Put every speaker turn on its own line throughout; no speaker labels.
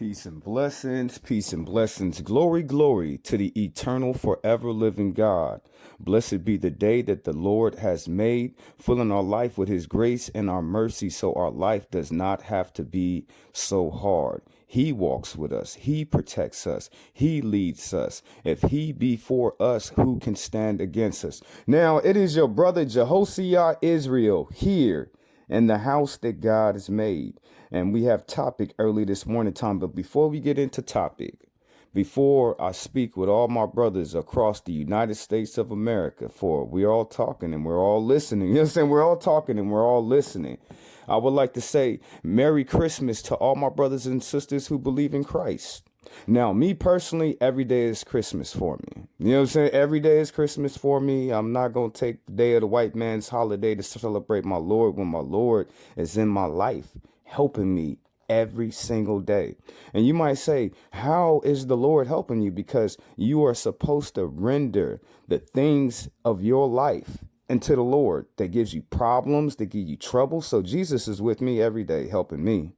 Peace and blessings, peace and blessings. Glory, glory to the eternal, forever living God. Blessed be the day that the Lord has made, filling our life with his grace and our mercy so our life does not have to be so hard. He walks with us. He protects us. He leads us. If he be for us, who can stand against us? Now, it is your brother Jehoshaphat Israel here in the house that God has made. And we have topic early this morning time. But before we get into topic, before I speak with all my brothers across the United States of America, for we're all talking and we're all listening. You know what I'm saying? We're all talking and we're all listening. I would like to say Merry Christmas to all my brothers and sisters who believe in Christ. Now, me personally, every day is Christmas for me. You know what I'm saying? Every day is Christmas for me. I'm not going to take the day of the white man's holiday to celebrate my Lord when my Lord is in my life, helping me every single day. And you might say, how is the Lord helping you? Because you are supposed to render the things of your life into the Lord that gives you problems, that give you trouble. So Jesus is with me every day, helping me.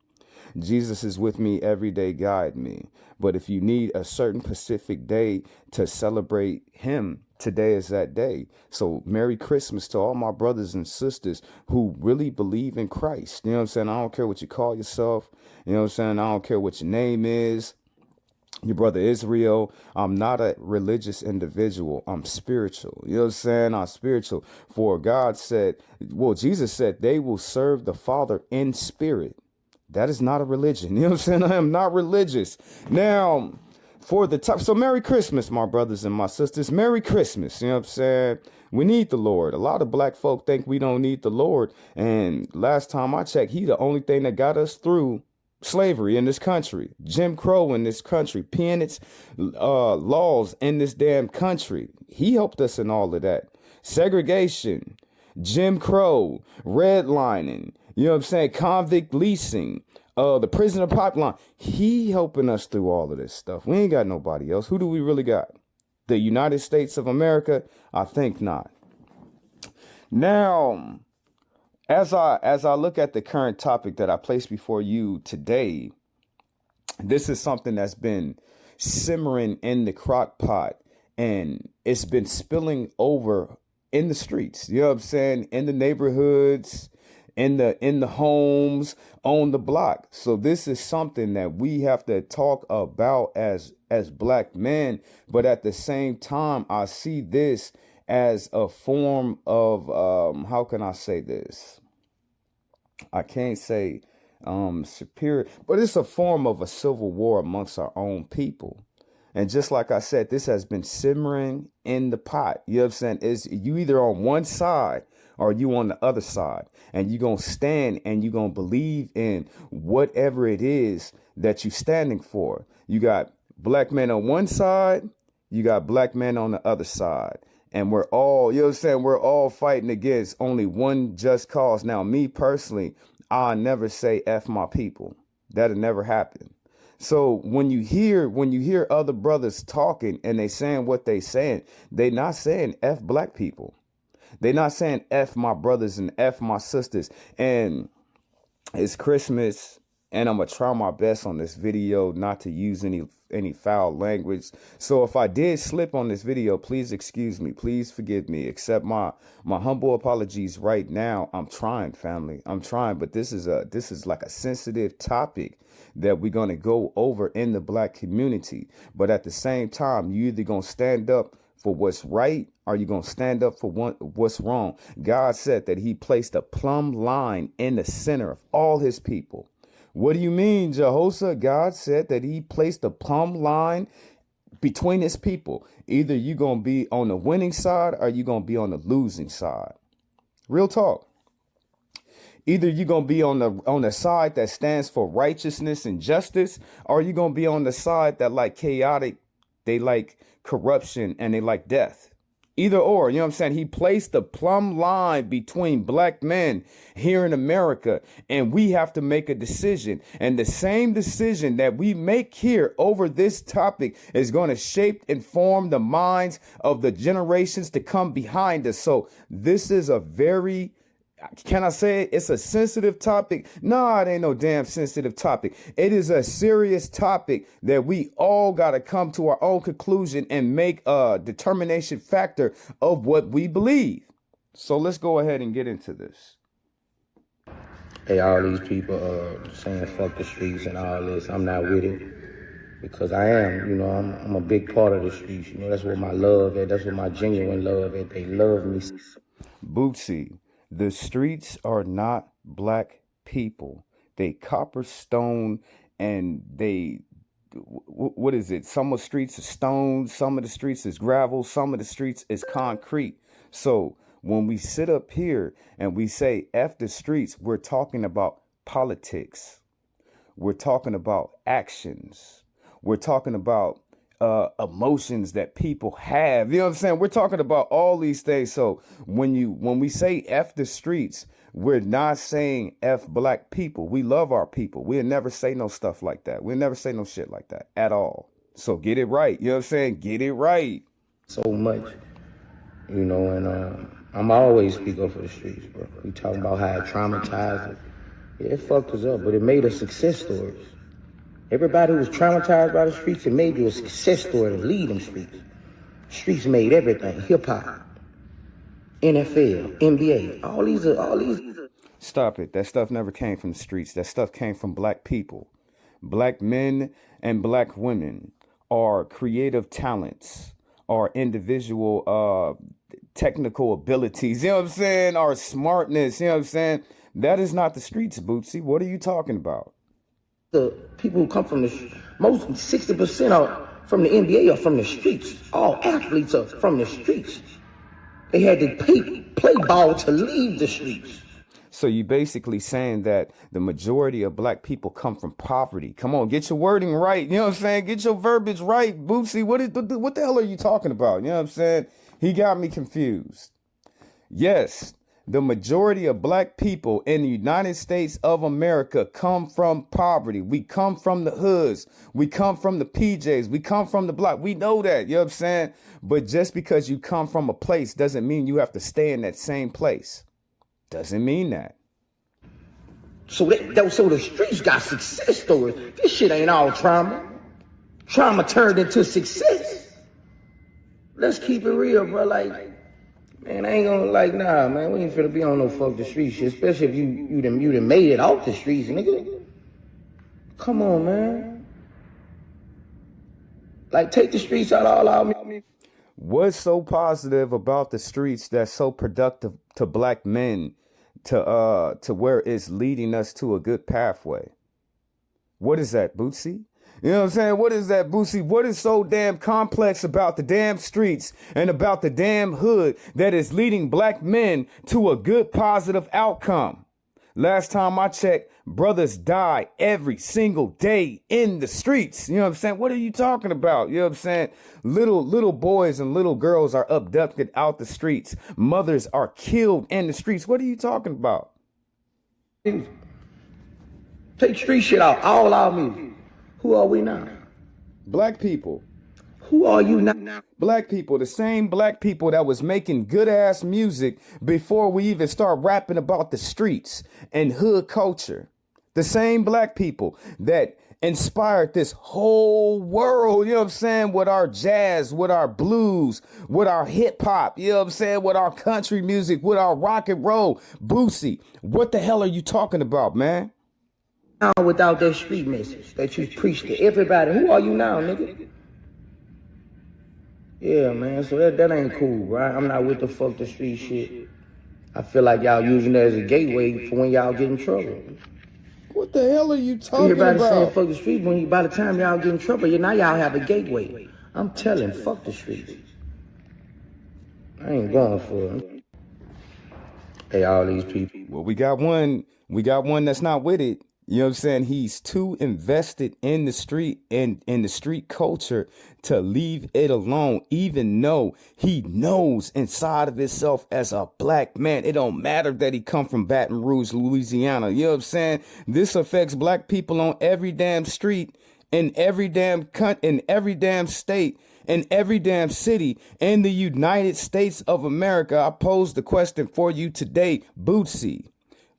Jesus is with me every day, guide me. But if you need a certain specific day to celebrate him, today is that day. So Merry Christmas to all my brothers and sisters who really believe in Christ. You know what I'm saying? I don't care what you call yourself. You know what I'm saying? I don't care what your name is. Your brother Israel. I'm not a religious individual. I'm spiritual. You know what I'm saying? I'm spiritual. For God said, well, Jesus said they will serve the Father in spirit. That is not a religion. You know what I'm saying? I am not religious. Now, for the top. So Merry Christmas, my brothers and my sisters. Merry Christmas. You know what I'm saying? We need the Lord. A lot of black folk think we don't need the Lord. And last time I checked, he the only thing that got us through slavery in this country, Jim Crow in this country, peonage laws in this damn country. He helped us in all of that. Segregation, Jim Crow, redlining, you know what I'm saying, convict leasing, the prisoner pipeline. He helping us through all of this stuff. We ain't got nobody else. Who do we really got? The United States of America? I think not. Now, as I look at the current topic that I placed before you today, this is something that's been simmering in the crock pot and it's been spilling over in the streets. You know what I'm saying? In the neighborhoods, in the homes, on the block. So this is something that we have to talk about as black men. But at the same time, I see this as a form of, how can I say this? I can't say superior, but it's a form of a civil war amongst our own people. And just like I said, this has been simmering in the pot. You know what I'm saying? Is you either on one side or you on the other side, and you're going to stand and you're going to believe in whatever it is that you're standing for. You got black men on one side, you got black men on the other side. And we're all, you know what I'm saying? We're all fighting against only one just cause. Now, me personally, I never say F my people. That'll never happen. So when you hear other brothers talking and they saying what they saying, they not saying F black people. They not saying F my brothers and F my sisters. And it's Christmas. And I'm going to try my best on this video not to use any foul language. So if I did slip on this video, please excuse me. Please forgive me. Accept my humble apologies right now. I'm trying, family. I'm trying. But this is like a sensitive topic that we're going to go over in the black community. But at the same time, you either going to stand up for what's right or you going to stand up for what's wrong. God said that he placed a plumb line in the center of all his people. What do you mean, Jehoshaphat? God said that he placed a plumb line between his people. Either you're going to be on the winning side or you're going to be on the losing side. Real talk. Either you're going to be on the side that stands for righteousness and justice, or you're going to be on the side that like chaotic, they like corruption and they like death. Either or, you know what I'm saying? He placed the plumb line between black men here in America, and we have to make a decision. And the same decision that we make here over this topic is going to shape and form the minds of the generations to come behind us. So this is a very can I say it? It's a sensitive topic? No, it ain't no damn sensitive topic. It is a serious topic that we all got to come to our own conclusion and make a determination factor of what we believe. So let's go ahead and get into this.
Hey, all these people saying fuck the streets and all this, I'm not with it. Because I am, I'm a big part of the streets. That's where my love is. That's where my genuine love is. They love me.
Bootsy, the streets are not black people. They copper stone and what is it? Some of the streets are stone, some of the streets is gravel, some of the streets is concrete. So when we sit up here and we say F the streets, we're talking about politics. We're talking about actions. We're talking about emotions that people have. You know what I'm saying? We're talking about all these things. So when we say F the streets, we're not saying F black people. We love our people. We'll never say no stuff like that. We'll never say no shit like that at all. So get it right. You know what I'm saying? Get it right.
So much, and I'm always speak up for the streets, bro. We talking about how it traumatized us. Yeah, it fucked us up, but it made us success stories. Everybody who was traumatized by the streets, it made you a success story to lead them streets. Streets made everything. Hip-hop, NFL, NBA, all these.
Stop it. That stuff never came from the streets. That stuff came from black people. Black men and black women are creative talents, are individual technical abilities, you know what I'm saying, our smartness, you know what I'm saying? That is not the streets, Bootsy. What are you talking about?
The people who come from most 60% are from the NBA are from the streets. All athletes are from the streets. They had to play ball to leave the streets.
So you basically saying that the majority of black people come from poverty. Come on, get your wording right. You know what I'm saying? Get your verbiage right, Bootsy. What the hell are you talking about? You know what I'm saying? He got me confused. Yes, the majority of black people in the United States of America come from poverty. We come from the hoods. We come from the PJs. We come from the block. We know that, you know what I'm saying? But just because you come from a place doesn't mean you have to stay in that same place. Doesn't mean that.
So the streets got success stories. This shit ain't all trauma. Trauma turned into success. Let's keep it real, bro. Man, I ain't gonna nah, man. We ain't finna be on no fuck the street shit. Especially if you done made it off the streets, nigga. Come on, man. Take the streets out all out me.
What's so positive about the streets that's so productive to black men to where it's leading us to a good pathway? What is that, Bootsy? You know what I'm saying? What is that, Bootsy? What is so damn complex about the damn streets and about the damn hood that is leading black men to a good positive outcome? Last time I checked, brothers die every single day in the streets. You know what I'm saying? What are you talking about? You know what I'm saying? Little boys and little girls are abducted out the streets. Mothers are killed in the streets. What are you talking about?
Take street shit out, all our music. Who are we now?
Black people.
Who are you now?
Black people, the same black people that was making good ass music before we even start rapping about the streets and hood culture. The same black people that inspired this whole world, you know what I'm saying, with our jazz, with our blues, with our hip hop, you know what I'm saying, with our country music, with our rock and roll. Bootsy, what the hell are you talking about, man?
Now without that street message that you preach to everybody, who are you now, nigga? Yeah, man, so that ain't cool, right? I'm not with the fuck the street shit. I feel like y'all using that as a gateway for when y'all get in trouble.
What the hell are you talking
Everybody
about?
saying fuck the streets, by the time y'all get in trouble, now y'all have a gateway. I'm telling, fuck the streets. I ain't going for it. Hey, all these people.
Well, we got one that's not with it. You know what I'm saying? He's too invested in the street and in the street culture to leave it alone, even though he knows inside of himself as a black man. It don't matter that he come from Baton Rouge, Louisiana. You know what I'm saying? This affects black people on every damn street, in every damn state, in every damn city in the United States of America. I pose the question for you today, Bootsy.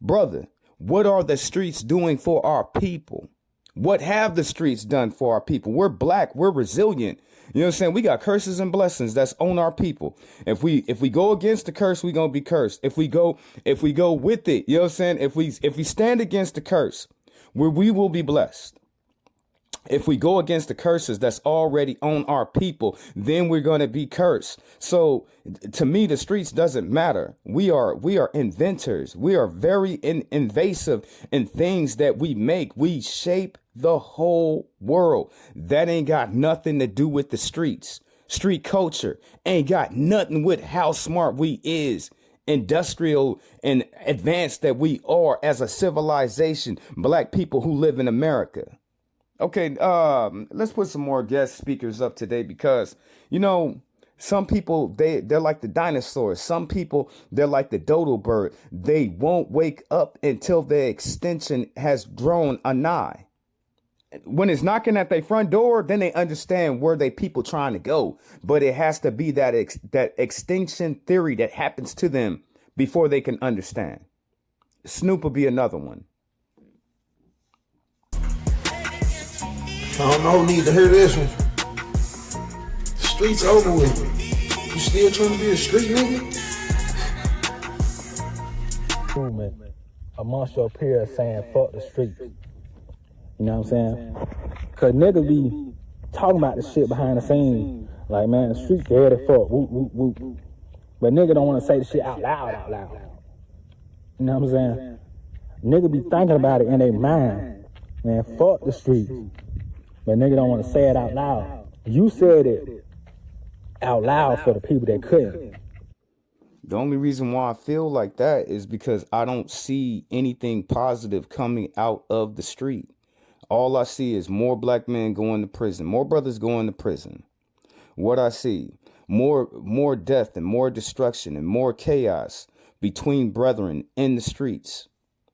Brother, what are the streets doing for our people? What have the streets done for our people? We're black. We're resilient. You know what I'm saying? We got curses and blessings that's on our people. If we go against the curse, we gonna be cursed. If we go with it, you know what I'm saying? If we stand against the curse, we will be blessed. If we go against the curses that's already on our people, then we're going to be cursed. So to me, the streets doesn't matter. We are inventors. We are very invasive in things that we make. We shape the whole world. That ain't got nothing to do with the streets. Street culture ain't got nothing with how smart we is, industrial and advanced that we are as a civilization, black people who live in America. Okay, let's put some more guest speakers up today because, you know, some people, they're like the dinosaurs. Some people, they're like the dodo bird. They won't wake up until their extension has grown a nigh. When it's knocking at their front door, then they understand where they people trying to go. But it has to be that extinction theory that happens to them before they can understand. Snoop will be another one.
I don't know who need to hear this one. The streets over with. You still trying to be a street nigga?
Movement amongst your peers saying fuck the streets. You know what I'm saying? Cause niggas be talking about the shit behind the scenes. Like, man, the streets dead as fuck. Whoop, whoop, whoop. But nigga don't want to say the shit out loud. You know what I'm saying? Nigga be thinking about it in their mind. Man, fuck the streets. But nigga don't want to say it out loud. You said it out loud for the people that couldn't.
The only reason why I feel like that is because I don't see anything positive coming out of the street. All I see is more black men going to prison, more brothers going to prison. What I see, more death and more destruction and more chaos between brethren in the streets.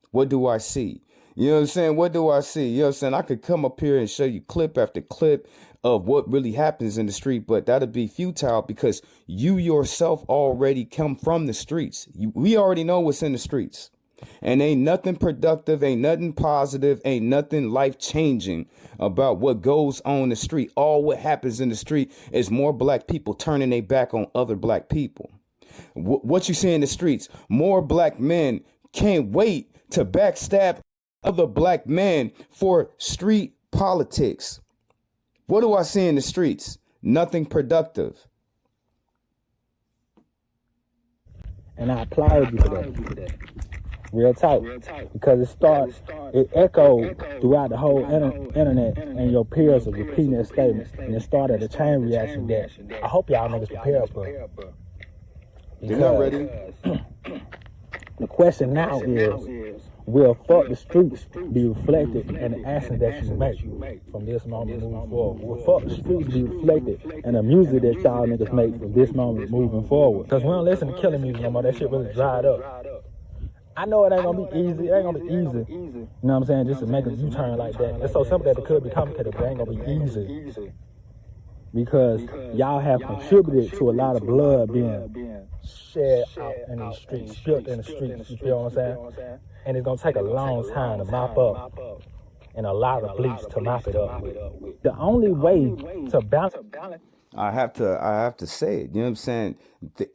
What do I see? You know what I'm saying? What do I see? You know what I'm saying? I could come up here and show you clip after clip of what really happens in the street, but that'd be futile because you yourself already come from the streets. We already know what's in the streets. And ain't nothing productive, ain't nothing positive, ain't nothing life-changing about what goes on in the street. All what happens in the street is more black people turning their back on other black people. What you see in the streets, more black men can't wait to backstab other black men for street politics. What do I see in the streets? Nothing productive.
And I applaud you for that. Real talk. Because it echoed throughout the whole internet, and your peers are repeating that statement. And it started a chain reaction that I hope y'all niggas prepared for.
They're not ready.
The question now is, will fuck the streets be reflected in the actions that you make from this moment moving forward? Will fuck the streets be reflected in the music that y'all niggas make from this moment moving forward? Because we don't listen to killing music no more. That shit really dried up. I know it ain't gonna be easy. It ain't gonna be easy. You know what I'm saying? Just to make a U-turn like that. It's so simple that it could be complicated, but it ain't gonna be easy. Because y'all have contributed to a lot of blood being shed out in the streets, spilled in the streets. You feel what I'm saying? And it's gonna take a long time to mop up, and a lot of bleach to mop it up with. The only way to balance.
I have to say it. You know what I'm saying?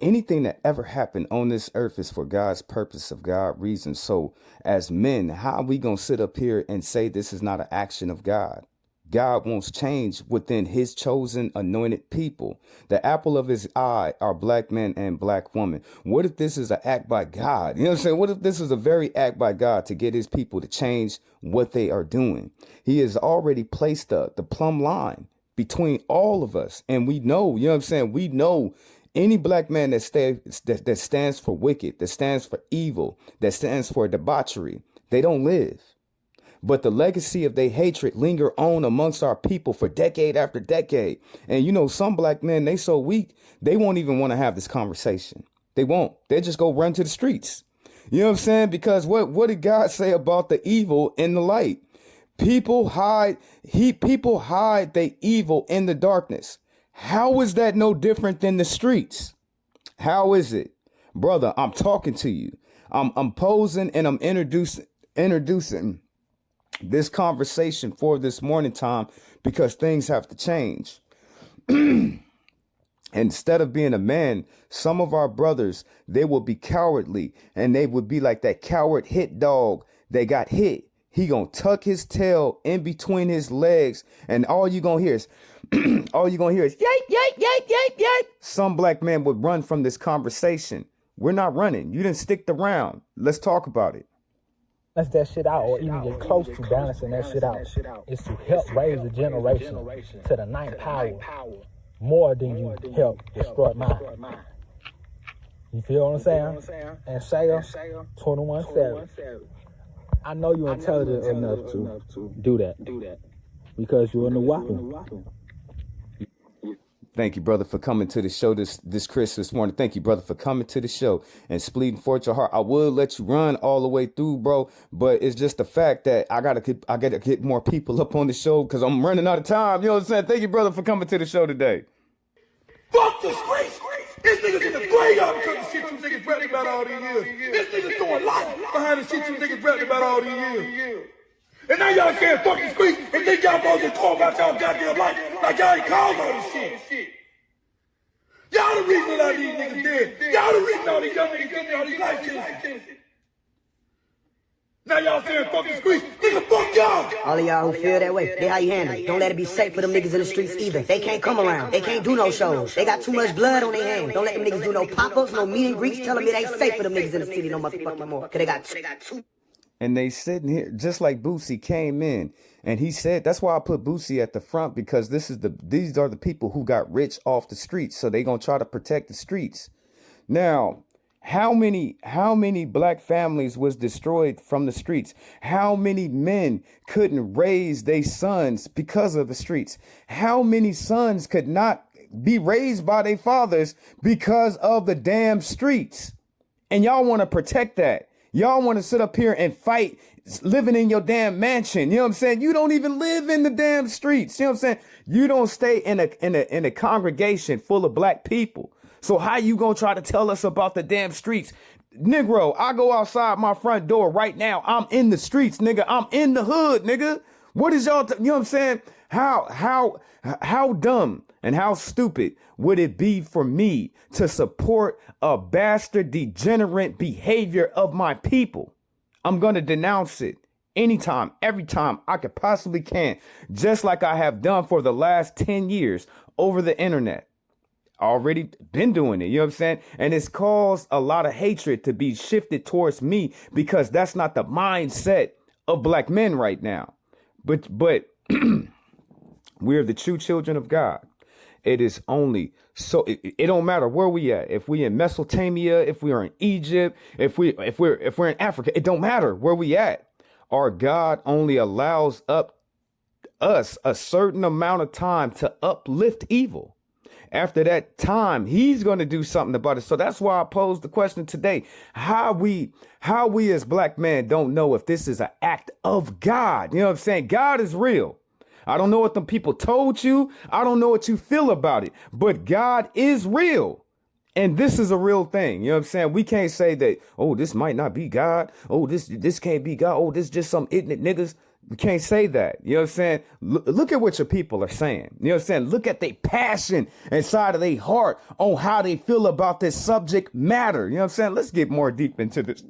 Anything that ever happened on this earth is for God's purpose, of God's reason. So as men, how are we going to sit up here and say this is not an action of God? God wants change within his chosen anointed people. The apple of his eye are black men and black women. What if this is an act by God? You know what I'm saying? What if this is a very act by God to get his people to change what they are doing? He has already placed the plumb line between all of us. And we know, you know what I'm saying? We know any black man that stands for wicked, that stands for evil, that stands for debauchery, they don't live. But the legacy of their hatred linger on amongst our people for decade after decade. And you know, some black men, they so weak, they won't even want to have this conversation. They won't. They just go run to the streets. You know what I'm saying? Because what did God say about the evil in the light? People hide the evil in the darkness. How is that no different than the streets? How is it? Brother, I'm talking to you. I'm posing and I'm introducing this conversation for this morning time because things have to change. Instead of being a man, some of our brothers, they will be cowardly and they would be like that coward hit dog that got hit. He gonna tuck his tail in between his legs and all you gonna hear is yipe, yipe, yipe, yipe, yipe. Some black man would run from this conversation. We're not running. You didn't stick around. Let's talk about it.
Balance that shit out, or even get close to balancing that shit out, is to help raise a generation to the ninth power more than you help destroy mine. You feel what I'm saying? And Shaya, 21-7. I know you're intelligent enough to do that because you're in the Wapping.
Thank you, brother, for coming to the show this Christmas morning. Thank you, brother, for coming to the show and spleeding forth your heart. I would let you run all the way through, bro, but it's just the fact that I gotta get more people up on the show because I'm running out of time. You know what I'm saying? Thank you, brother, for coming to the show today.
Fuck the streets! This niggas in the graveyard because of the shit you niggas rapping about all these years. This niggas doing life behind the shit you niggas rapping about all these years. And now y'all saying fuck the streets and think y'all supposed to talk about y'all goddamn life like y'all ain't caused all this shit. Y'all the reason a lot of these niggas dead. Y'all the reason all these young niggas getting all these life chances. Now y'all saying fuck the streets, nigga fuck y'all.
All of y'all who feel that way, they how you handle it. Don't let it be safe for them niggas in the streets either. They can't come around. They can't do no shows. They got too much blood on their hands. Don't let them niggas do no pop-ups, no meet and greets. Tell them it ain't safe for them niggas in the city no motherfucking more. Cause they got two.
And they sitting here just like Boosie came in and he said, that's why I put Boosie at the front, because these are the people who got rich off the streets. So they gonna try to protect the streets. Now, how many black families was destroyed from the streets? How many men couldn't raise their sons because of the streets? How many sons could not be raised by their fathers because of the damn streets? And y'all want to protect that. Y'all want to sit up here and fight living in your damn mansion. You know what I'm saying? You don't even live in the damn streets. You know what I'm saying? You don't stay in a congregation full of black people. So how you gonna try to tell us about the damn streets? Negro, I go outside my front door right now. I'm in the streets, nigga. I'm in the hood, nigga. What is y'all, you know what I'm saying? How dumb and how stupid would it be for me to support a bastard, degenerate behavior of my people? I'm going to denounce it anytime, every time I could possibly can, just like I have done for the last 10 years over the internet. Already been doing it, you know what I'm saying? And it's caused a lot of hatred to be shifted towards me because that's not the mindset of black men right now. But we're the true children of God. It is only so it don't matter where we at. If we in Mesopotamia, if we are in Egypt, if we're in Africa, it don't matter where we at. Our God only allows us a certain amount of time to uplift evil. After that time, he's going to do something about it. So that's why I posed the question today. How we as black men don't know if this is an act of God. You know what I'm saying? God is real. I don't know what them people told you. I don't know what you feel about it, but God is real. And this is a real thing. You know what I'm saying? We can't say that, oh, this might not be God. Oh, this can't be God. Oh, this just some ignorant niggas. We can't say that. You know what I'm saying? Look at what your people are saying. You know what I'm saying? Look at their passion inside of their heart on how they feel about this subject matter. You know what I'm saying? Let's get more deep into this.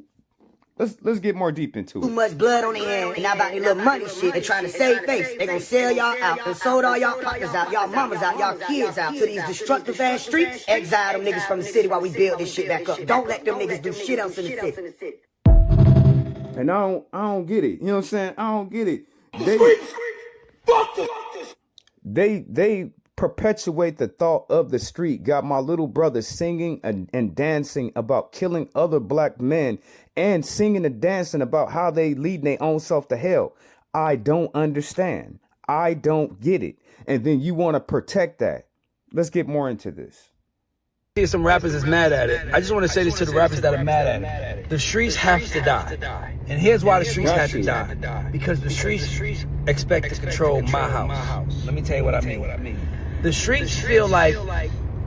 Let's get more deep into it.
Too much blood on their hands. And now about their little money shit. They trying to save face. They gonna sell y'all out. And sold all y'all partners out, y'all mamas out, y'all kids out to these destructive ass streets. Exile them niggas from the city while we build this shit back up. Don't let them niggas do shit else in the city.
And I don't get it. You know what I'm saying? I don't get it. They perpetuate the thought of the street. Got my little brother singing and dancing about killing other black men and singing and dancing about how they lead their own self to hell. I don't understand. I don't get it. And then you want to protect that. Let's get more into this.
Some rappers is mad at it. I just want to say this to the rappers that are mad at it. The streets have to die. And here's why the streets have to die. Because the streets expect to control my house. Let me tell you what I mean. The streets feel like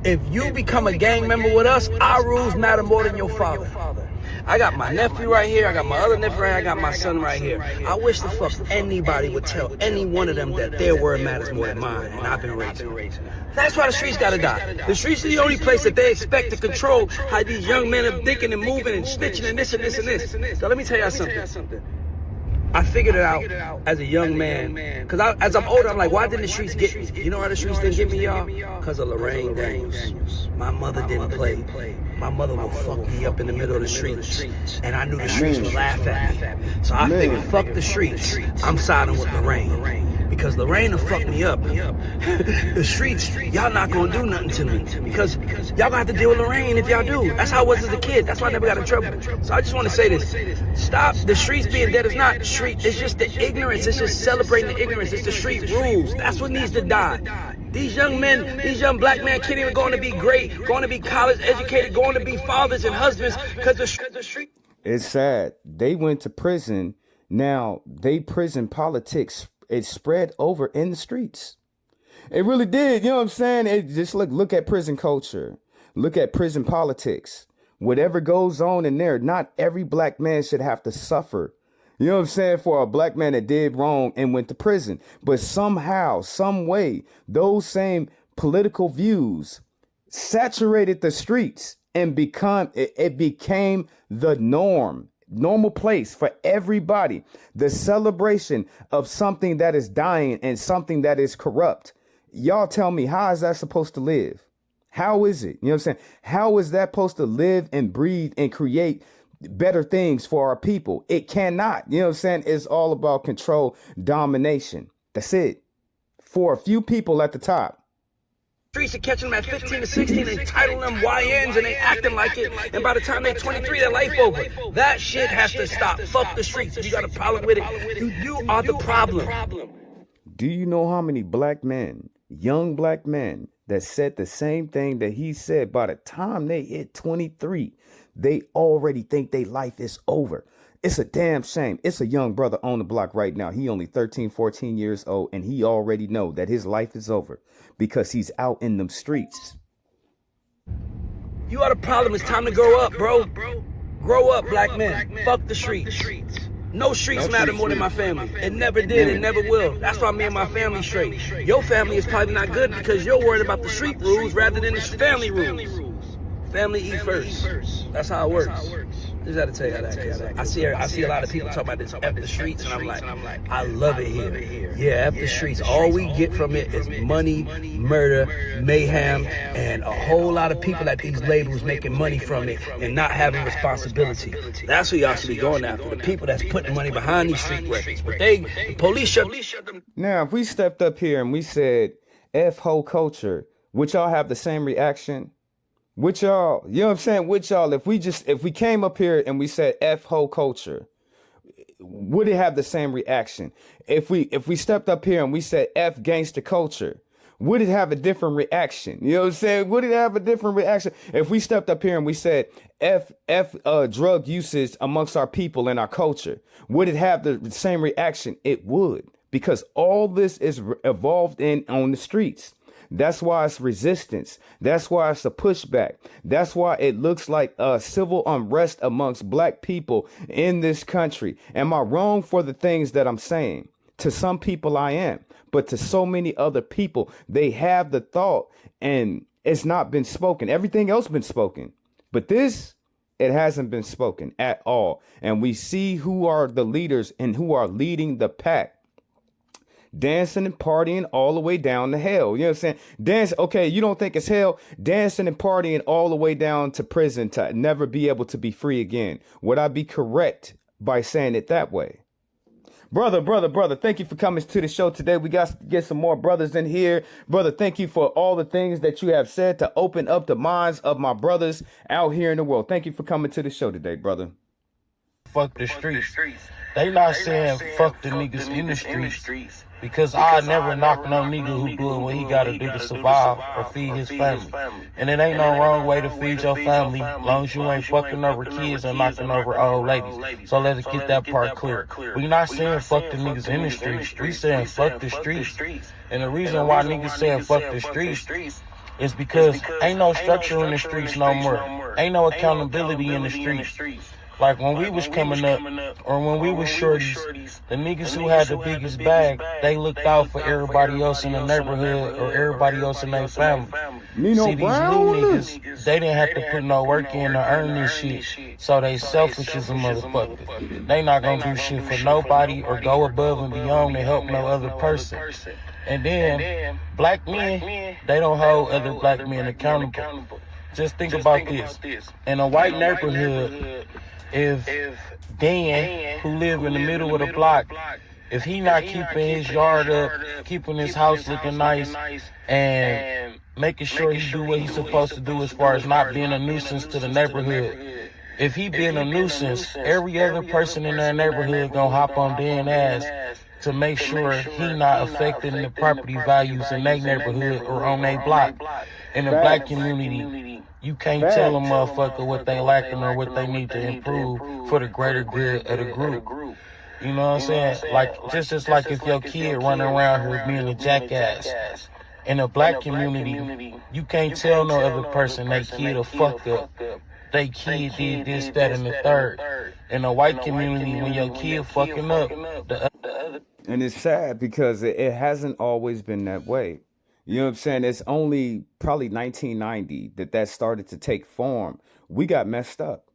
if you become a gang member with us, our rules matter more than your father. I got my nephew right here, I got my other nephew right here, I got my son right here. I wish the fuck anybody would tell any one of them that their word matters more than mine, and I've been raising them. That's why the streets gotta die. The streets are the only place that they expect to control how these young men are thinking and moving and snitching and this and this and this. So let me tell y'all something. I figured it out as a young man, because as I'm older, I'm like, why didn't the streets get me? You know why the streets didn't get me, y'all? Because of Lorraine Daniels. My mother didn't play. My mother would fuck me up in the middle of the streets, and I knew the streets would laugh at me. So I figured, fuck the streets. I'm siding with Lorraine. Because Lorraine will fuck me up. The streets, y'all not gonna do nothing to me. Because y'all gonna have to deal with Lorraine if y'all do. That's how I was as a kid. That's why I never got in trouble. So I just want to say this. Stop the streets being dead. It's not the street. It's just the ignorance. It's just celebrating the ignorance. It's the street rules. That's what needs to die. These young men, these young black men can't even go on to be great, going to be college educated, going to be fathers and husbands because the street.
It's sad. They went to prison. Now, prison politics, it spread over in the streets. It really did. You know what I'm saying? It just look at prison culture. Look at prison politics. Whatever goes on in there, not every black man should have to suffer. You know what I'm saying? For a black man that did wrong and went to prison. But somehow, some way, those same political views saturated the streets and it became the normal place for everybody. The celebration of something that is dying and something that is corrupt. Y'all tell me, how is that supposed to live? How is it? You know what I'm saying? How is that supposed to live and breathe and create better things for our people? It cannot. You know what I'm saying? It's all about control, domination. That's it. For a few people at the top.
Streets are catching them at 15 to 16 and titling them YNs and they acting like it. And by the time they're 23, their life over. That shit has to stop. Fuck the streets. If you got a problem with it, you are the problem.
Do you know how many black men, young black men, that said the same thing that he said? By the time they hit 23, they already think their life is over. It's a damn shame. It's a young brother on the block right now. He only 13, 14 years old, and he already know that his life is over because he's out in them streets.
You are the problem. It's time to grow up, bro. Grow up, black men. Fuck the streets. No streets matter more than my family. It never did. It never will. That's why me and my family straight. Your family is probably not good because you're worried about the street rules rather than the family rules. Family eat first. That's how it works. Just had to tell you that. I see a lot of people talk about this F the streets, and I'm like, I love it here. Yeah, F the streets. All we get from it is money, murder, mayhem, and a whole lot of people at these labels making money from it and not having responsibility. That's who y'all should be going after. The people that's putting money behind these street records. But the police shut them.
Now, if we stepped up here and we said F whole culture, would y'all have the same reaction? With y'all, you know what I'm saying? With y'all, if we came up here and we said F whole culture, would it have the same reaction? If we stepped up here and we said F gangster culture, would it have a different reaction? You know what I'm saying? Would it have a different reaction? If we stepped up here and we said F drug usage amongst our people and our culture, would it have the same reaction? It would, because all this is evolved on the streets. That's why it's resistance. That's why it's a pushback. That's why it looks like civil unrest amongst black people in this country. Am I wrong for the things that I'm saying? To some people I am, but to so many other people, they have the thought and it's not been spoken. Everything else been spoken, but this, it hasn't been spoken at all. And we see who are the leaders and who are leading the pack. Dancing and partying all the way down to hell. You know what I'm saying? Okay, you don't think it's hell? Dancing and partying all the way down to prison to never be able to be free again. Would I be correct by saying it that way? Brother, thank you for coming to the show today. We got to get some more brothers in here. Brother, thank you for all the things that you have said to open up the minds of my brothers out here in the world. Thank you for coming to the show today, brother.
Fuck the streets. They not saying fuck the niggas in the streets. Because I never knock no nigga who do what he gotta do to survive or feed his family. And it ain't no wrong way to feed your family, long as you ain't fucking over kids and knocking over old ladies. So let's get that part clear. We not saying fuck the niggas in the streets. We saying fuck the streets. And the reason why niggas saying fuck the streets is because ain't no structure in the streets no more. Ain't no accountability in the streets. Like when we was coming up, or when we was shorties, the niggas who had the biggest bag, they looked out for everybody else in the neighborhood or everybody else in their family. See, these new niggas, they didn't have to put no work in to earn this shit, so they selfish as a motherfucker. They not gonna do shit for nobody or go above and beyond to help no other person. And then, black men, they don't hold other black men accountable. Just think about this. In a white neighborhood, if Dan, who live in the middle of the block, if he not keeping his yard up, keeping his house looking nice, and making sure he do what he's supposed to do as far as not being a nuisance to the neighborhood, if he being a nuisance, every other person in that neighborhood gonna hop on Dan ass to make sure he not affecting the property values in their neighborhood or on their block. In the black community, you can't tell a motherfucker what they lacking or what they need to improve for the greater good of the group. You know what I'm saying? Like, just like if your kid running around here being a jackass. In a black community, you can't tell no other person they kid a fuck up. They kid did this, that, and the third. In a white community, when your kid fucking up, the other.
And it's sad because it hasn't always been that way. You know what I'm saying? It's only probably 1990 that started to take form. We got messed up.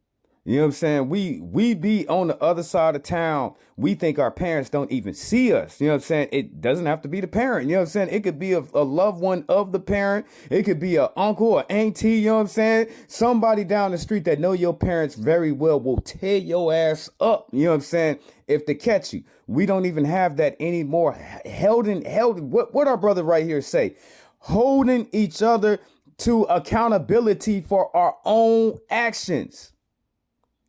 You know what I'm saying? We be on the other side of town. We think our parents don't even see us. You know what I'm saying? It doesn't have to be the parent. You know what I'm saying? It could be a loved one of the parent. It could be an uncle or auntie. You know what I'm saying? Somebody down the street that know your parents very well will tear your ass up. You know what I'm saying? If they catch you. We don't even have that anymore. Held what our brother right here say? Holding each other to accountability for our own actions.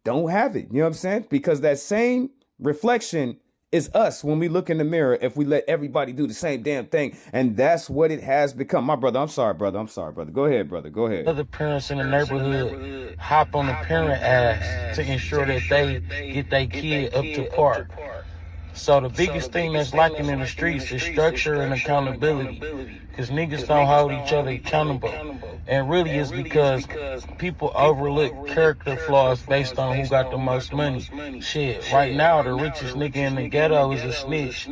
Don't have it. You know what I'm saying? Because that same reflection is us when we look in the mirror if we let everybody do the same damn thing. And that's what it has become. My brother, I'm sorry, brother. Go ahead, brother. Go ahead.
Other parents in the neighborhood hop on the parent ass to ensure that they get their kid up to par. So the biggest thing that's lacking in the streets is structure and accountability. Because niggas don't hold each other accountable. And really it's because people overlook character flaws based on who got the most money. Shit, right now the richest nigga in the ghetto is a snitch.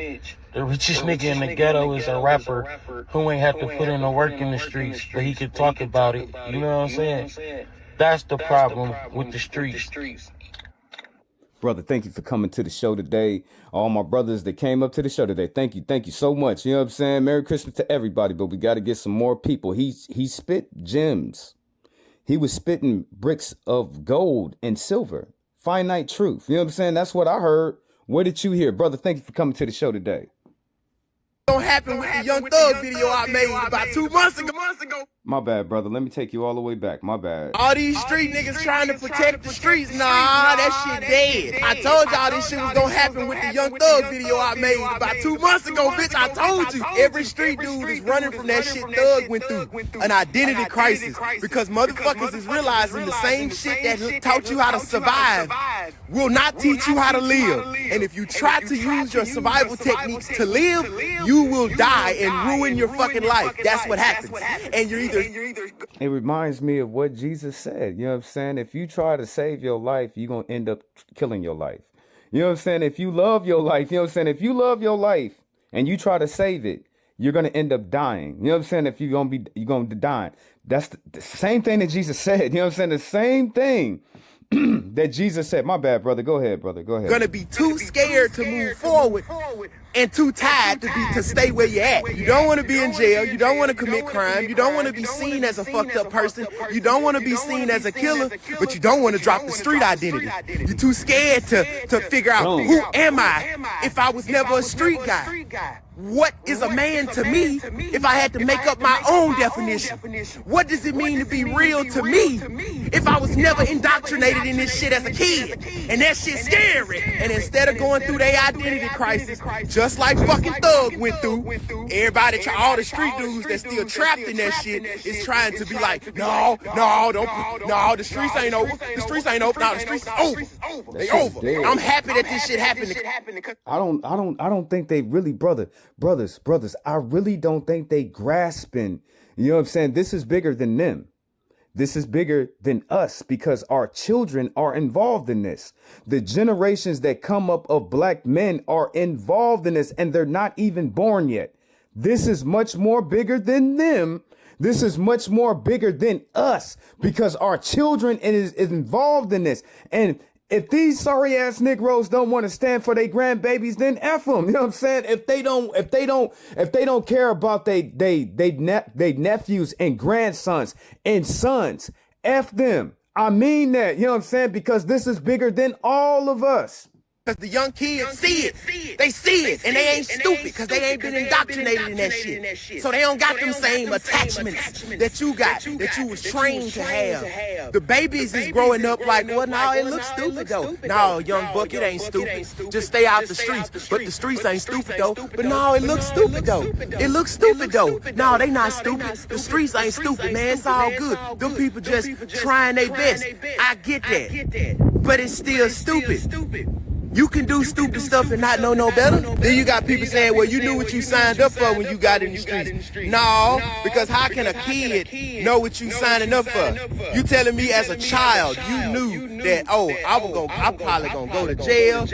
The richest nigga in the ghetto is a rapper who ain't have to put in the work in the streets, but he could talk about it. You know what I'm saying? That's the problem with the streets.
Brother, thank you for coming to the show today. All my brothers that came up to the show today, thank you so much. You know what I'm saying? Merry Christmas to everybody, but we got to get some more people. He spit gems. He was spitting bricks of gold and silver. Finite truth. You know what I'm saying? That's what I heard. What did you hear? Brother, thank you for coming to the show today.
Don't happen with the Young Thug video I made about 2 months ago.
My bad, brother. Let me take you all the way back. My bad.
All these street niggas trying to protect the streets. Nah, that shit dead. I told y'all this shit was gonna happen with the Young Thug video I made about 2 months ago, bitch. I told you. Every street dude is running from that shit Thug went through. An identity crisis. Because motherfuckers is realizing the same shit that taught you how to survive will not teach you how to live. And if you try to use your survival techniques to live, you will die and ruin your fucking life. That's what happens. And you're either...
It reminds me of what Jesus said. You know what I'm saying? If you try to save your life, you're going to end up killing your life. You know what I'm saying? If you love your life, you know what I'm saying? If you love your life and you try to save it, you're going to end up dying. You know what I'm saying? If you're going to die. That's the same thing that Jesus said. You know what I'm saying? The same thing that Jesus said. My bad, brother. Go ahead, brother. Go ahead.
Gonna be too scared to move forward and too tired to stay where you're at. You don't want to be in jail. You don't want to commit crime. You don't want to be seen as a fucked up person. You don't want to be seen as a killer, but you don't want to drop the street identity. You're too scared to figure out who am I if I was never a street guy.
what is a man to me if I had to make up my own definition? What does it mean to be real to me if I was never indoctrinated in this shit as a kid? And that shit's scary. And instead of going through their identity crisis, just like fucking Thug went through, everybody, all the street dudes that's still trapped in that shit is trying to be like, no, the streets ain't over. The streets ain't over. No, the streets over. They over. I'm happy that this shit happened.
I don't think they really, brothers, I really don't think they grasping, you know what I'm saying? This is bigger than them. This is bigger than us because our children are involved in this. The generations that come up of black men are involved in this and they're not even born yet. This is much more bigger than them. This is much more bigger than us because our children is involved in this. And if these sorry ass Negroes don't want to stand for their grandbabies, then F them. You know what I'm saying? If they don't care about they nephews and grandsons and sons, F them. I mean that, you know what I'm saying? Because this is bigger than all of us.
Because the young kids see it. They see it. And they ain't stupid because they ain't been indoctrinated in that shit. So they don't got them same attachments that you got, that you was trained to have. The babies is growing up like, well, no, it looks stupid though. No, young buck, it ain't stupid. Just stay out the streets. But the streets ain't stupid though. But no, it looks stupid though. It looks stupid though. No, they not stupid. The streets ain't stupid, man. It's all good. Them people just trying their best. I get that. But it's still stupid. You can do stupid stuff and not know no better. Then you got people saying, well, you knew what you signed up for when you got in the streets. No, because how can a kid know what you signing up for? You telling me as a child, you knew that, oh, I'm probably gonna go to jail,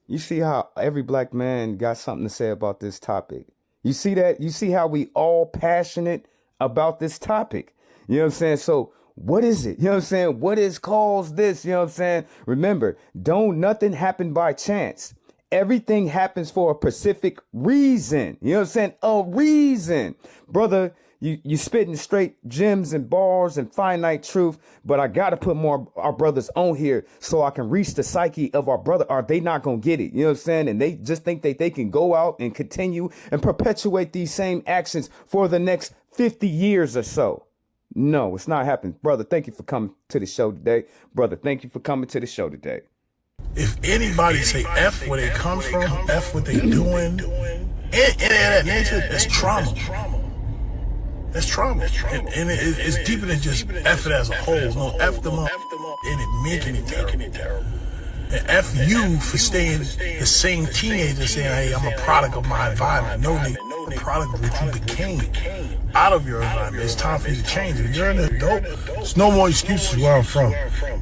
You see how every black man got something to say about this topic. You see that? You see how we all passionate about this topic. You know what I'm saying? So what is it? You know what I'm saying? What is caused this? You know what I'm saying? Remember, nothing happen by chance. Everything happens for a specific reason. You know what I'm saying? A reason. Brother, you spitting straight gems and bars and finite truth, but I got to put more our brothers on here so I can reach the psyche of our brother. Are they not going to get it? You know what I'm saying? And they just think that they can go out and continue and perpetuate these same actions for the next 50 years or so. No, it's not happening. Brother, thank you for coming to the show today. Brother, thank you for coming to the show today.
If anybody say F where they come from, F what they doing, and that nature, that's trauma. That's trauma. And it's deeper than just F it as a whole. No, F them up and it making it terrible. And F you for staying the same teenager saying, hey, I'm a product of my environment. No, nigga, the product of what you became out of your environment. It's time for you to change. If you're an adult, there's no more excuses where I'm from.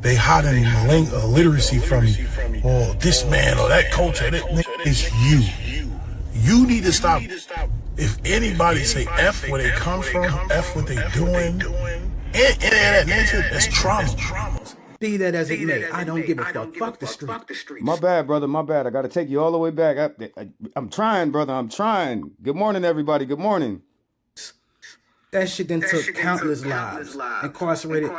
They hiding illiteracy from you. Or this man or that culture. It's you. You need to stop. If anybody say F where they come from, F what they doing, and that nature, that's trauma.
Be that as it may, I don't give a fuck. Fuck the street.
My bad, brother. My bad. I got to take you all the way back. I'm trying, brother. I'm trying. Good morning, everybody. Good morning.
That shit then took countless lives, incarcerated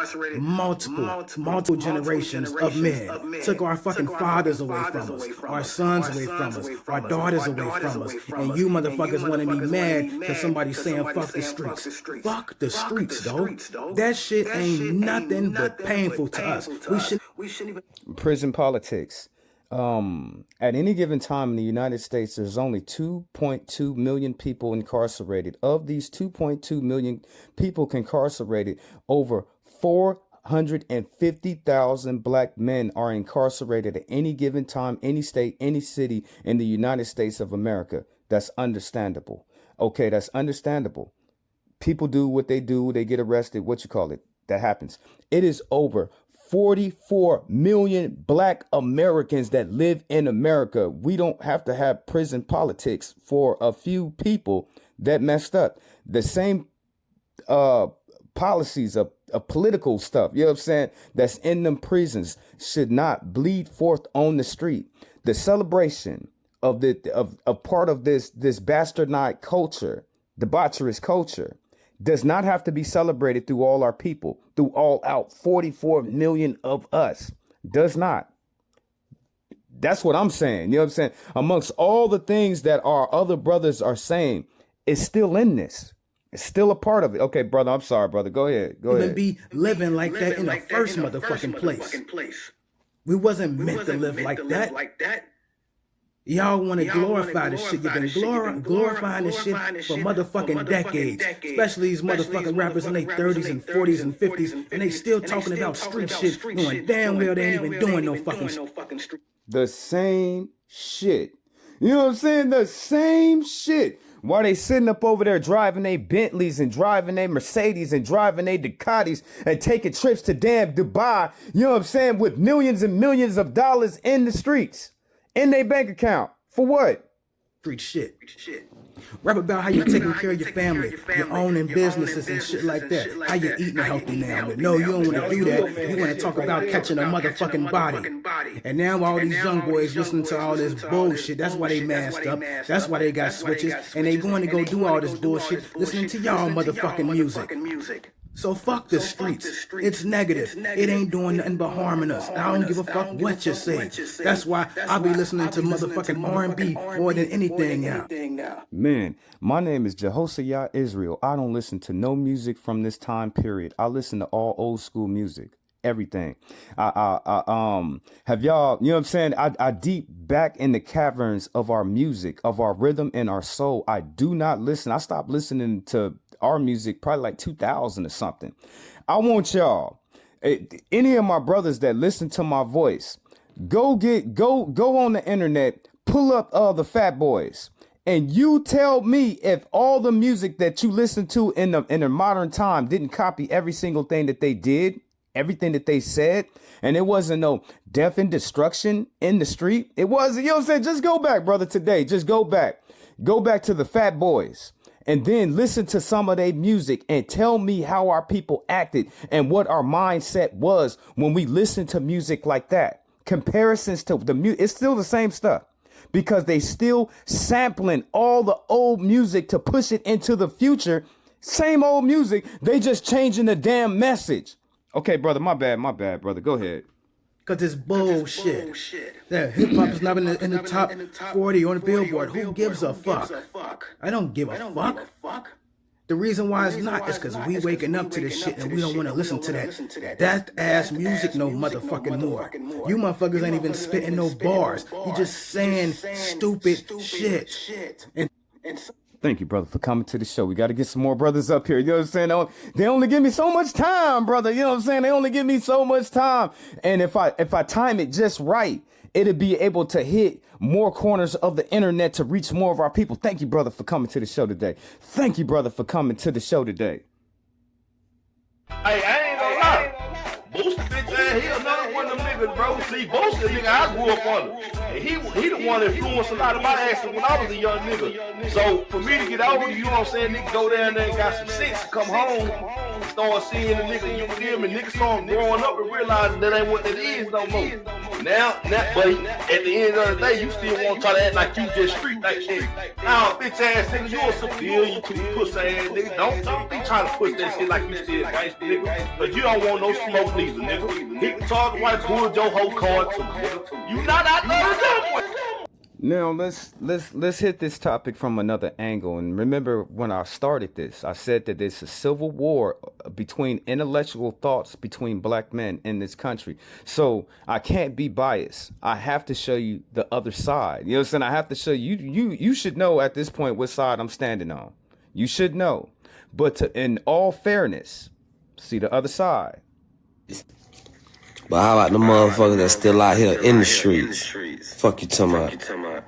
multiple generations of men, took our fucking fathers away from us, our sons away from us, our daughters away from us, and you motherfuckers want to be mad because somebody's saying fuck the streets. Fuck the streets, though. That shit ain't nothing but painful to us. We shouldn't even...
Prison politics. At any given time in the United States, there's only 2.2 million people incarcerated. Of these 2.2 million people incarcerated, over 450,000 black men are incarcerated at any given time, any state, any city in the United States of America. That's understandable. Okay, that's understandable. People do what they do. They get arrested. That happens. It is over 44 million black Americans that live in America. We don't have to have prison politics for a few people that messed up. The same policies of political stuff, you know what I'm saying, that's in them prisons should not bleed forth on the street. The celebration of part of this bastardized culture, debaucherous culture, does not have to be celebrated through all our people, through all out 44 million of us. Does not. That's what I'm saying. You know what I'm saying? Amongst all the things that our other brothers are saying, it's still in this. It's still a part of it. Okay, brother, I'm sorry, brother. Go ahead. Go ahead.
Even be living like that in the first motherfucking place. We wasn't meant to live like that. Y'all want to glorify this shit. You've been glorifying this shit for motherfucking decades. Especially these motherfucking rappers in their 30s and 40s and 50s. And they still talking about street shit, knowing damn well they ain't even doing no fucking street.
The same shit. You know what I'm saying? The same shit. While they sitting up over there driving their Bentleys and driving their Mercedes and driving their Ducatis and taking trips to damn Dubai, you know what I'm saying, with millions and millions of dollars in the streets, in their bank account. For what?
Street shit. Rap about how you're taking care of your family, your owning businesses and shit like that. How you eating healthy now. But no, you don't want to do that. You want to talk about catching a motherfucking body. And now all these young boys listening to all this bullshit. That's why they masked up. That's why they got switches. And they going to go do all this bullshit listening to y'all motherfucking music. So fuck the streets. It's negative. It ain't doing nothing but harming us. I don't give a fuck what you say. That's why I be listening to motherfucking R&B more than anything now.
Man, my name is Jehosiah Israel. I don't listen to no music from this time period. I listen to all old school music. Everything. Have y'all, you know what I'm saying? I deep back in the caverns of our music, of our rhythm and our soul. I do not listen. I stopped listening to our music probably like 2000 or something. I want y'all, any of my brothers that listen to my voice, go on the internet, pull up the Fat Boys, and you tell me if all the music that you listen to in the modern time didn't copy every single thing that they did, everything that they said, and it wasn't no death and destruction in the street. It wasn't, you know what I'm saying? Just go back, brother, today. Just go back to the Fat Boys. And then listen to some of their music and tell me how our people acted and what our mindset was when we listened to music like that. Comparisons to the music, it's still the same stuff because they still sampling all the old music to push it into the future. Same old music, they just changing the damn message. Okay, brother, my bad, brother. Go ahead.
Cause it's bullshit. That hip hop is not in the top 40 on the Billboard. Who gives a fuck? I don't give a fuck. The reason why it's not is because we waking up to this shit and we don't want to listen to that ass music no motherfucking more. You motherfuckers ain't even spitting no bars. You just saying stupid shit. And
thank you, brother, for coming to the show. We got to get some more brothers up here. You know what I'm saying? They only give me so much time, brother. You know what I'm saying? They only give me so much time. And if I time it just right, it'll be able to hit more corners of the internet to reach more of our people. Thank you, brother, for coming to the show today. Thank you, brother, for coming to the show today.
Hey, I ain't gonna lie. Booster bitch ass, he another one of them niggas, bro. See, Booster nigga, I grew up on him. And he the one that influenced a lot of my actions when I was a young nigga. So for me to get over, you know what I'm saying, nigga go down there and got some sense, come home, start seeing the nigga, you feel me, niggas start growing up and realizing that ain't what that is no more. Now, but at the end of the day, you still want to try to act like you just street like shit. Now, bitch ass nigga, you a civilian, you pussy ass nigga. Don't be trying to push that shit like you still gangsta, nigga. Cause you don't want no smoke neither, nigga. Hit the target white, pull your whole card too, nigga. You not out there to jump with.
Now let's hit this topic from another angle. And remember when I started this, I said that there's a civil war between intellectual thoughts between black men in this country. So I can't be biased. I have to show you the other side. You know what I'm saying? I have to show you. You should know at this point what side I'm standing on. You should know. But in all fairness, see the other side.
But how about the motherfuckers that's still out here in the streets? Fuck you talking about.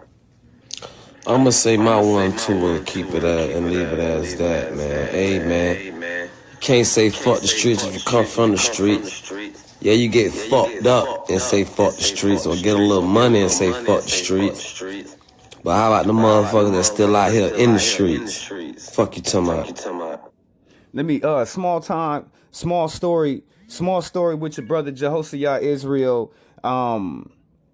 I'ma say my 1, 2 and keep it at and leave it as that, man. Hey, man. You can't say fuck the streets if you come from the streets. Yeah, you get fucked up and say fuck the streets, or get a little money and say fuck the streets. But how about the motherfuckers that's still out here in the streets? Fuck you talking about.
Let me, small story with your brother Jehosiah Israel.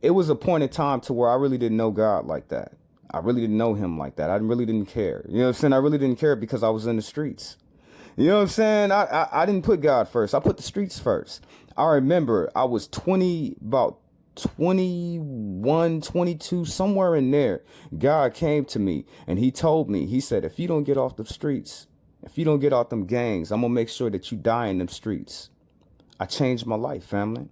It was a point in time to where I really didn't know God like that. I really didn't know him like that. I really didn't care. You know what I'm saying? I really didn't care because I was in the streets. You know what I'm saying? I didn't put God first. I put the streets first. I remember I was about 21, 22, somewhere in there, God came to me and he told me, he said, if you don't get off the streets, if you don't get off them gangs, I'm going to make sure that you die in them streets. I changed my life, family.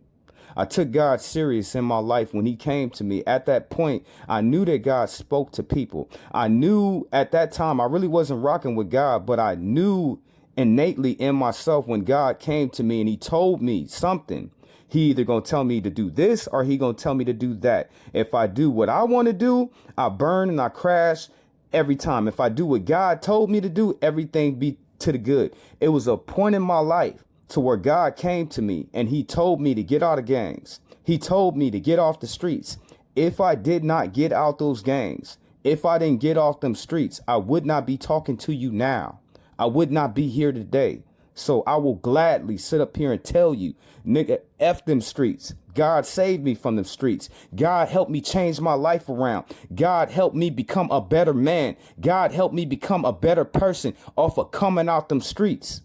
I took God serious in my life when he came to me. At that point, I knew that God spoke to people. I knew at that time I really wasn't rocking with God, but I knew innately in myself when God came to me and he told me something. He either going to tell me to do this or he going to tell me to do that. If I do what I want to do, I burn and I crash every time. If I do what God told me to do, everything be to the good. It was a point in my life to where God came to me and he told me to get out of gangs. He told me to get off the streets. If I did not get out those gangs, if I didn't get off them streets, I would not be talking to you now. I would not be here today. So I will gladly sit up here and tell you, nigga, F them streets. God saved me from them streets. God helped me change my life around. God helped me become a better man. God helped me become a better person off of coming out them streets.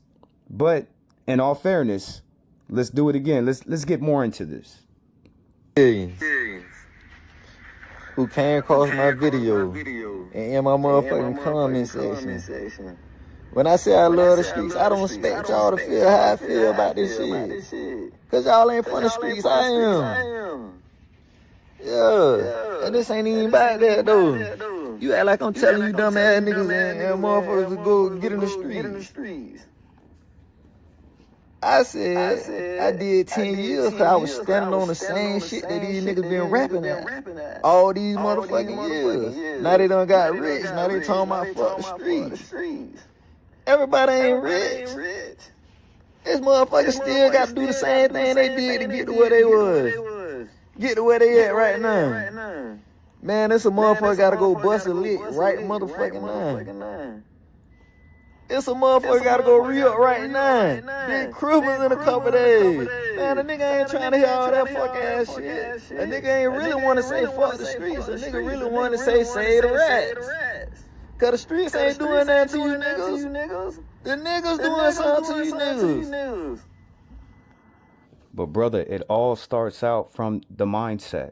But in all fairness, let's do it again. Let's get more into this.
Who came across my video and in my motherfucking comment section. When I say I love the streets, I don't expect y'all to feel how I feel about this shit. Cause y'all ain't from the streets, I am. Yeah, and this ain't even about that though. You act like I'm telling you dumb ass niggas and motherfuckers to go get in the streets. I said I did 10 years because I was standing on the same shit that these niggas been rapping at. All these motherfucking years. Now they done got rich. Now they talking about fuck the streets. Everybody ain't rich. This motherfucker still got to do the same thing they did to get to where they was. Get to where they at right now. Man, this a motherfucker gotta go bust a lick right motherfucking now. It's a motherfucker gotta go re-up right now. Big Christmas in a couple days. Man, a nigga ain't trying to hear all that fuck ass shit. A nigga ain't really want to say fuck the streets. A nigga really want to say save the rats. Cause the streets ain't doing that to you niggas. The niggas doing something to you niggas.
But brother, it all starts out from the mindset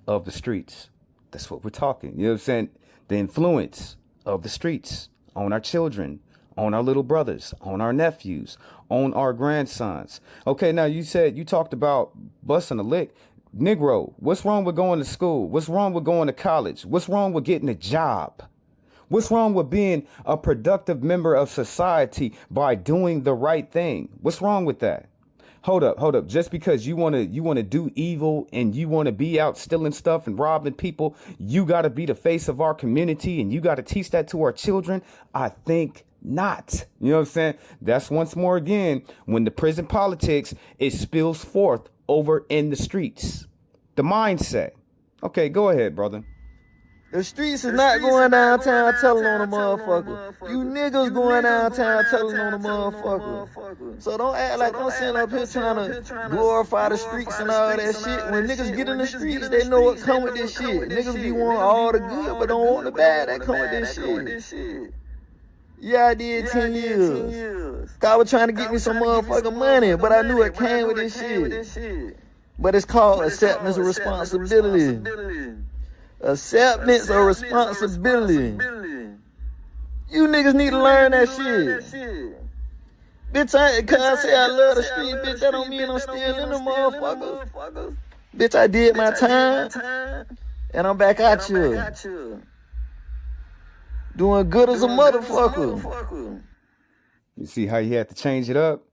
of the streets. That's what we're talking. You know what I'm saying? The influence of the streets on our children, on our little brothers, on our nephews, on our grandsons. Okay, now you talked about busting a lick. Negro, what's wrong with going to school? What's wrong with going to college? What's wrong with getting a job? What's wrong with being a productive member of society by doing the right thing? What's wrong with that? Hold up. Just because you want to do evil and you want to be out stealing stuff and robbing people, you got to be the face of our community and you got to teach that to our children? I think not. You know what I'm saying? That's once more again, when the prison politics, it spills forth over in the streets. The mindset. Okay, go ahead, brother.
The streets is not going downtown telling on a motherfucker. You niggas going downtown telling on a motherfucker. So don't act like I'm sitting up here trying to glorify the streets and all that shit. When niggas get in the streets, they know what come with this shit. Niggas be wanting all the good, but don't want the bad that come with this shit. Yeah, I did 10 years. Cause I was trying to get me some motherfucking money, but I knew it came with this shit. But it's called acceptance of responsibility. Acceptance of responsibility. You niggas need to learn that shit. Bitch, cause I say I love the street, bitch, that don't mean I'm still in the motherfuckers. Bitch, I did my time, and I'm back out here. Doing good as a motherfucker.
You see how he had to change it up?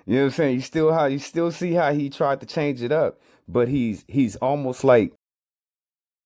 You know what I'm saying? You still see how he tried to change it up, but he's almost like